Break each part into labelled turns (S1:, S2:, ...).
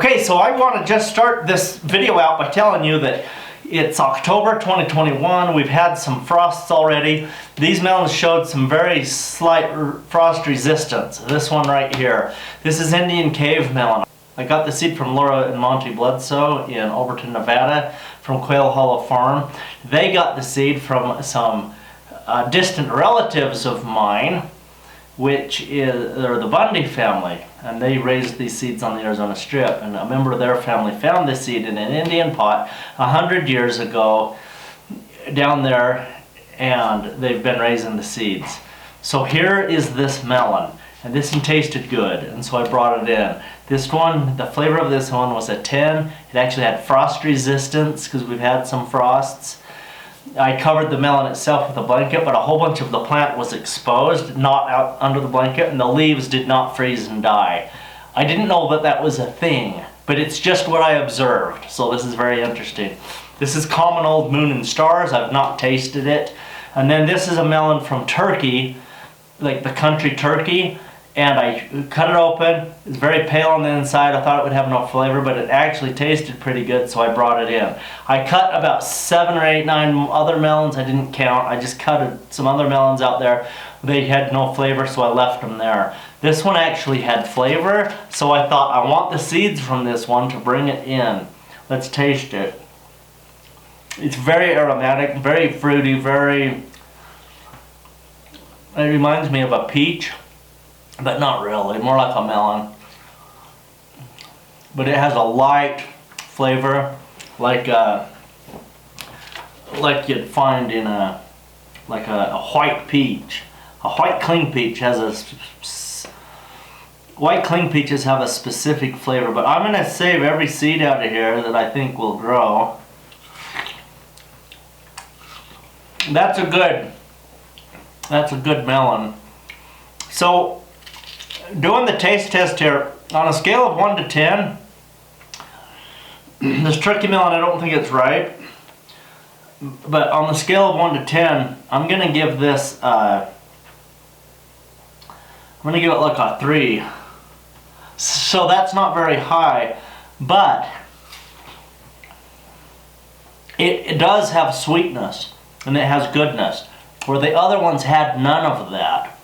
S1: Okay, so I want to just start this video out by telling you that it's October 2021. We've had some frosts already. These melons showed some very slight frost resistance. This one right here. This is Indian Cave melon. I got the seed from Laura and Monty Bledsoe in Overton, Nevada from Quail Hollow Farm. They got the seed from some distant relatives of mine, which is they're the Bundy family, and they raised these seeds on the Arizona Strip, and a member of their family found this seed in an Indian pot 100 years ago down there, and they've been raising the seeds. So here is this melon, and this one tasted good, and so I brought it in. This one, the flavor of this one was a 10. It actually had frost resistance because we've had some frosts. I covered the melon itself with a blanket, but a whole bunch of the plant was exposed, not out under the blanket, and the leaves did not freeze and die. I didn't know that that was a thing, but it's just what I observed, so this is very interesting. This is Common Old Moon and Stars. I've not tasted it. And then this is a melon from Turkey, like the country Turkey, and I cut it open. It's very pale on the inside. I thought it would have no flavor, but it actually tasted pretty good, so I brought it in. I cut about 7 or 8, 9 other melons. I didn't count. I just cut some other melons out there. They had no flavor, so I left them there. This one actually had flavor, so I thought I want the seeds from this one to bring it in. Let's taste it. It's very aromatic, very fruity, it reminds me of a peach. But not really, more like a melon. But it has a light flavor, like you'd find in a white peach. A white cling peach has white cling peaches have a specific flavor, but I'm gonna save every seed out of here that I think will grow. That's a good melon. So, doing the taste test here, on a scale of 1 to 10, this turkey melon, I don't think it's ripe, but on the scale of 1 to 10, I'm going to give this, I'm going to give it like a 3. So that's not very high, but it does have sweetness, and it has goodness, where the other ones had none of that.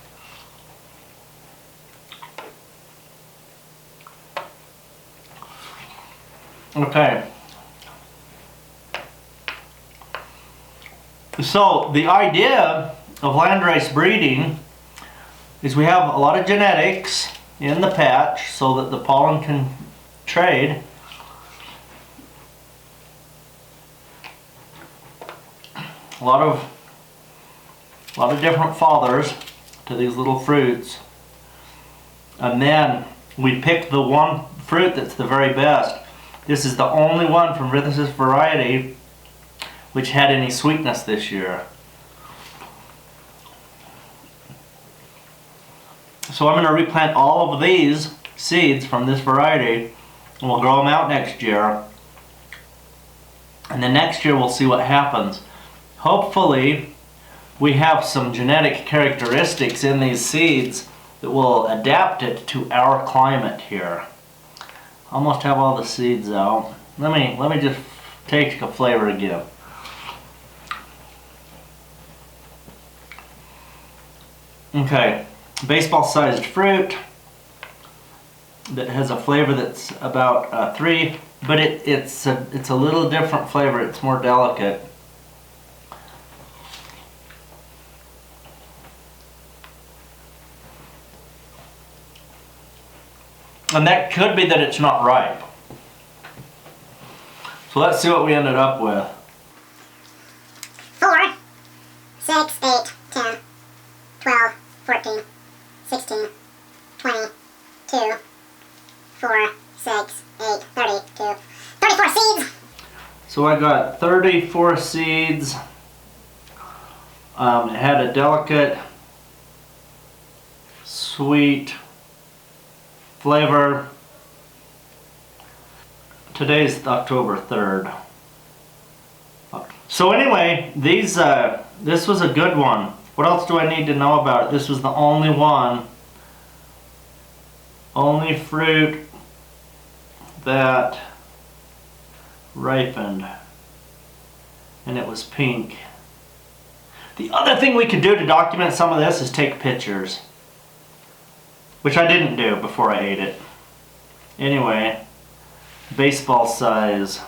S1: Okay, so the idea of landrace breeding is we have a lot of genetics in the patch so that the pollen can trade. A lot of different fathers to these little fruits, and then we pick the one fruit that's the very best. This is the only one from this variety which had any sweetness this year. So I'm going to replant all of these seeds from this variety, and we'll grow them out next year. And then next year we'll see what happens. Hopefully we have some genetic characteristics in these seeds that will adapt it to our climate here. Almost have all the seeds out. Let me just take a flavor again. Okay, baseball-sized fruit that has a flavor that's about 3, but it's a little different flavor. It's more delicate. And that could be that it's not ripe. So let's see what we ended up with.
S2: 4, 6, 8, 10, 12, 14, 16, 22, 4, 6, 8, 32, 34 seeds!
S1: So I got 34 seeds. It had a delicate, sweet flavor. Today's October 3rd. So anyway, this was a good one. What else do I need to know about it? This was the only one. Only fruit that ripened and it was pink. The other thing we could do to document some of this is take pictures, which I didn't do before I ate it. Anyway, baseball size.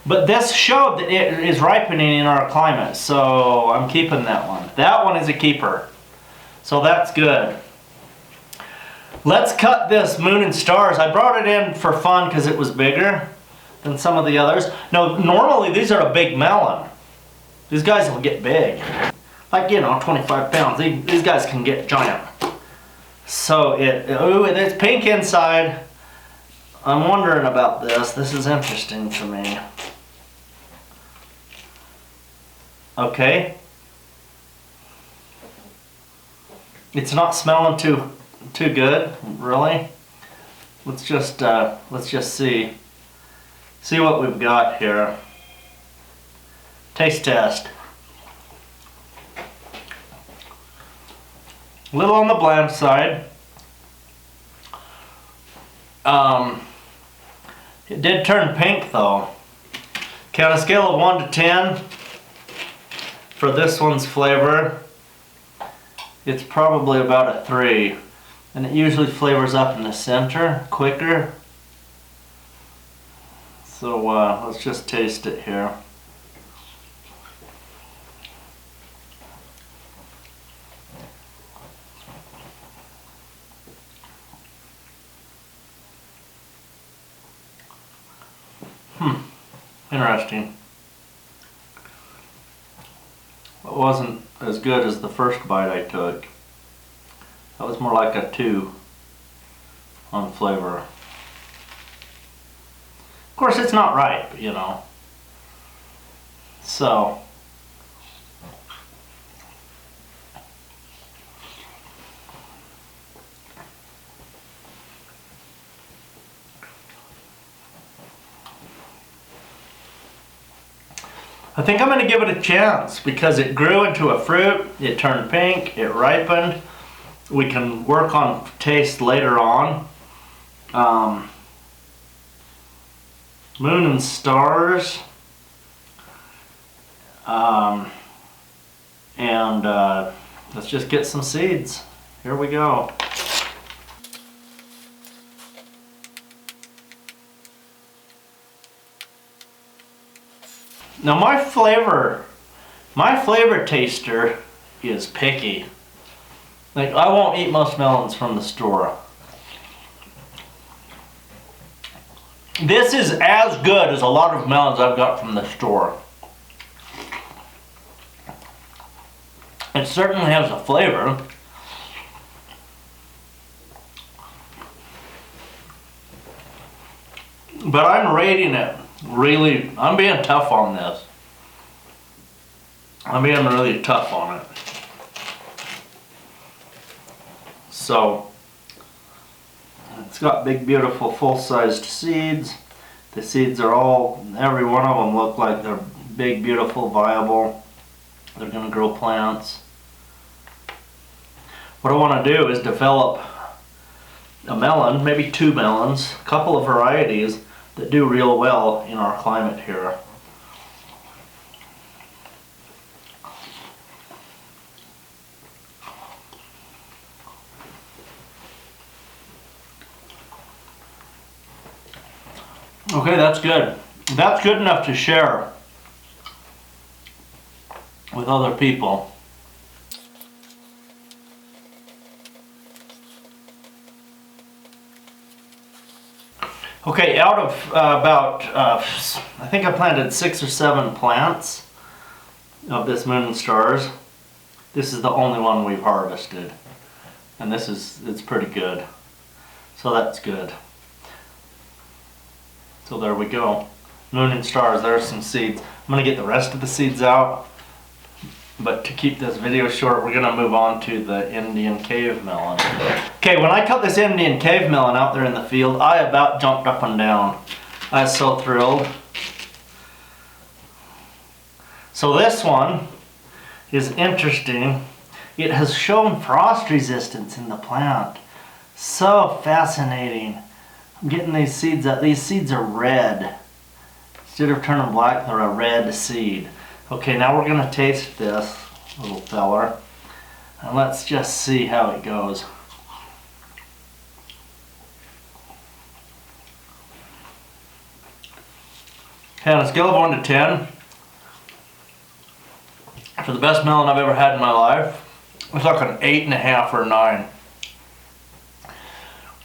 S1: But this showed that it is ripening in our climate, so I'm keeping that one. That one is a keeper, so that's good. Let's cut this Moon and Stars. I brought it in for fun because it was bigger than some of the others. No, normally these are a big melon. These guys will get big. Like, you know, 25 pounds. These guys can get giant. So it's pink inside. I'm wondering about this. This is interesting to me. Okay. It's not smelling too good, really. Let's just see what we've got here. Taste test. A little on the bland side. It did turn pink though. Okay, on a scale of 1 to 10 for this one's flavor, it's probably about a 3. And it usually flavors up in the center quicker. So let's just taste it here. Interesting. It wasn't as good as the first bite I took. That was more like a 2 on flavor. Of course, it's not ripe, you know. So I think I'm going to give it a chance because it grew into a fruit, it turned pink, it ripened. We can work on taste later on. Moon and Stars. Let's just get some seeds. Here we go. Now my flavor taster is picky. Like, I won't eat most melons from the store. This is as good as a lot of melons I've got from the store. It certainly has a flavor. But I'm rating it really, I'm being tough on this. I'm being really tough on it. So, it's got big, beautiful, full-sized seeds. The seeds are all, every one of them look like they're big, beautiful, viable. They're going to grow plants. What I want to do is develop a melon, maybe 2 melons, a couple of varieties that do real well in our climate here. Okay, that's good. That's good enough to share with other people. Okay, out of I think I planted 6 or 7 plants of this Moon and Stars. This is the only one we've harvested. And it's pretty good. So that's good. So there we go. Moon and Stars, there's some seeds. I'm going to get the rest of the seeds out. But to keep this video short, we're going to move on to the Indian cave melon. Okay, when I cut this Indian cave melon out there in the field, I about jumped up and down. I was so thrilled. So this one is interesting it has shown frost resistance in the plant. So fascinating. I'm getting these seeds out. These seeds are red. Instead of turning black, they're a red seed. Okay, now we're gonna taste this little feller. And let's just see how it goes. Okay, on a scale of 1 to 10, for the best melon I've ever had in my life, it's like an 8.5 or 9.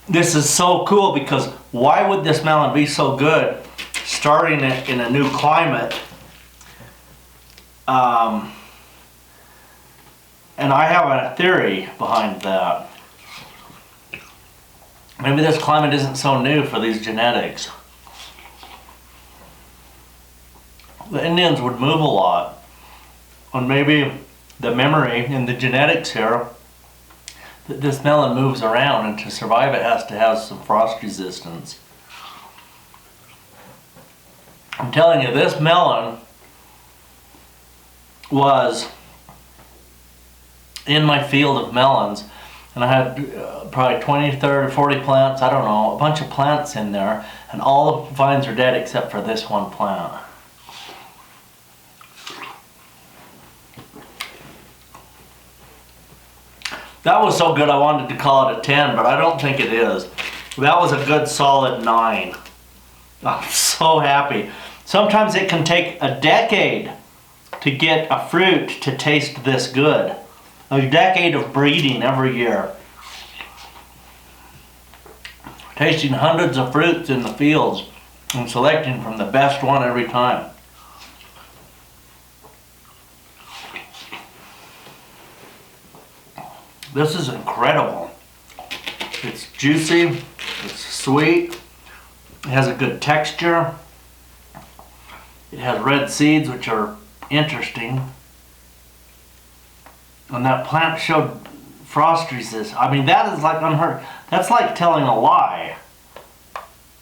S1: This is so cool because why would this melon be so good starting it in a new climate? And I have a theory behind that. Maybe this climate isn't so new for these genetics. The Indians would move a lot, and maybe the memory and the genetics here that this melon moves around, and to survive it has to have some frost resistance. I'm telling you, this melon was in my field of melons, and I had probably 20, 30, 40 plants, I don't know, a bunch of plants in there, and all the vines are dead except for this one plant. That was so good I wanted to call it a 10, but I don't think it is. That was a good solid 9. I'm so happy. Sometimes it can take a decade to get a fruit to taste this good. A decade of breeding every year. Tasting hundreds of fruits in the fields and selecting from the best one every time. This is incredible. It's juicy, it's sweet, it has a good texture. It has red seeds, which are interesting. And that plant showed frost resistance. I mean, that is like unheard. That's like telling a lie.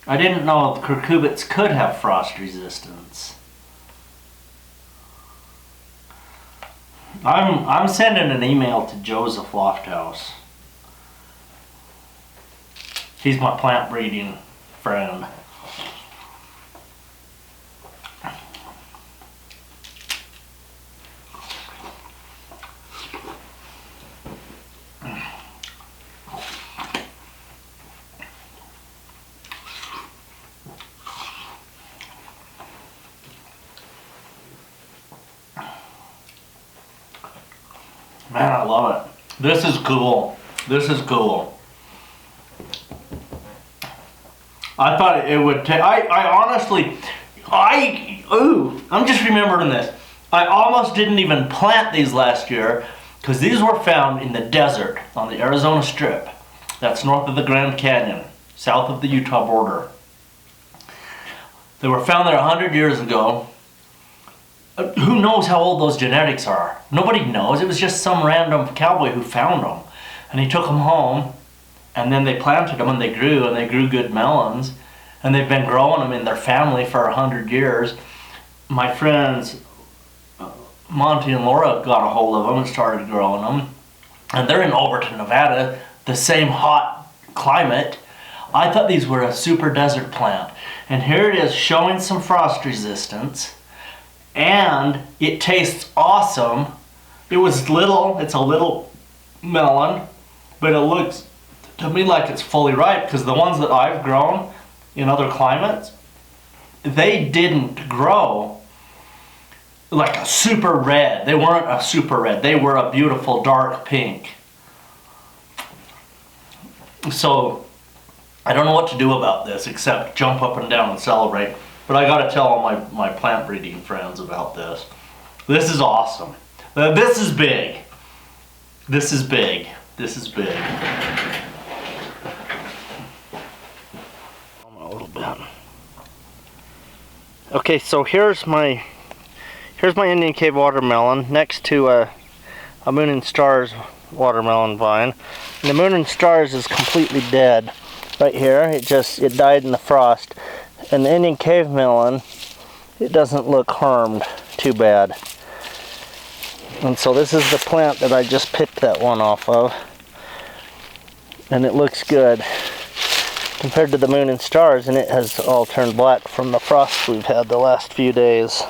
S1: I didn't know the cucurbits could have frost resistance. I'm sending an email to Joseph Lofthouse. He's my plant breeding friend. Man, I love it. This is cool. This is cool. I thought it would take, I honestly, I'm just remembering this. I almost didn't even plant these last year because these were found in the desert on the Arizona Strip. That's north of the Grand Canyon, south of the Utah border. They were found there 100 years ago. Who knows how old those genetics are? Nobody knows. It was just some random cowboy who found them. And he took them home, and then they planted them, and they grew good melons. And they've been growing them in their family for 100 years. My friends, Monty and Laura, got a hold of them and started growing them. And they're in Overton, Nevada, the same hot climate. I thought these were a super desert plant. And here it is showing some frost resistance. And it tastes awesome. It was little, it's a little melon, but it looks to me like it's fully ripe because the ones that I've grown in other climates, they didn't grow like a super red. They weren't a super red. They were a beautiful dark pink. So I don't know what to do about this except jump up and down and celebrate. But I gotta tell all my plant breeding friends about this. This is awesome. This is big. This is big. This is big. A little bit. Okay, so here's my Indian Cave watermelon next to a Moon and Stars watermelon vine. And the Moon and Stars is completely dead. Right here, it died in the frost. And the Indian Cave melon, it doesn't look harmed too bad. And so this is the plant that I just picked that one off of. And it looks good compared to the moon and stars, and it has all turned black from the frost we've had the last few days.